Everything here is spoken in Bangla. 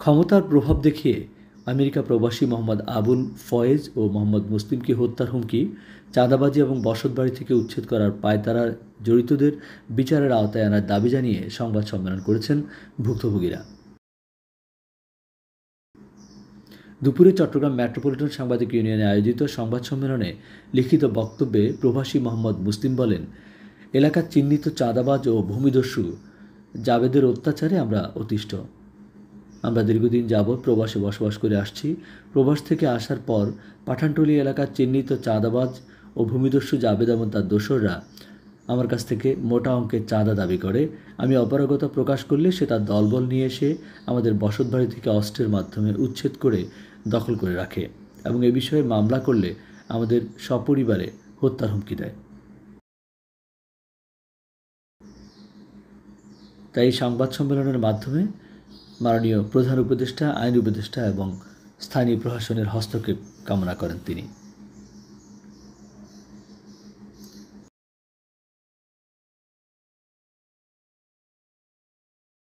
ক্ষমতার প্রভাব দেখিয়ে আমেরিকা প্রবাসী মোহাম্মদ আবুল ফয়েজ ও মোহাম্মদ মুসলিমকে হত্যার হুমকি, চাঁদাবাজি এবং বসতবাড়ি থেকে উচ্ছেদ করার পায়তারায় জড়িতদের বিচারের আওতায় আনার দাবি জানিয়ে সংবাদ সম্মেলন করেছেন ভুক্তভোগীরা। দুপুরে চট্টগ্রাম মেট্রোপলিটন সাংবাদিক ইউনিয়নে আয়োজিত সংবাদ সম্মেলনে লিখিত বক্তব্যে প্রবাসী মোহাম্মদ মুসলিম বলেন, এলাকার চিহ্নিত চাঁদাবাজ ও ভূমিদস্যু জাবেদের অত্যাচারে আমরা অতিষ্ঠ। আমরা দীর্ঘদিন যাবৎ প্রবাসে বসবাস করে আসছি। প্রবাস থেকে আসার পর পাঠানটলি এলাকার চিহ্নিত চাঁদাবাজ ও ভূমিদস্যু জাবেদ এবং তার দোসররা আমার কাছ থেকে মোটা অঙ্কের চাঁদা দাবি করে। আমি অপারগতা প্রকাশ করলে সে তার দলবল নিয়ে এসে আমাদের বসতবাড়ি থেকে অস্ত্রের মাধ্যমে উচ্ছেদ করে দখল করে রাখে এবং এ বিষয়ে মামলা করলে আমাদের সপরিবারে হত্যার হুমকি দেয়। তাই এই সংবাদ সম্মেলনের মাধ্যমে মাননীয় প্রধান উপদেষ্টা, আইন উপদেষ্টা এবং স্থানীয় প্রশাসনের হস্তক্ষেপ কামনা করেন তিনি।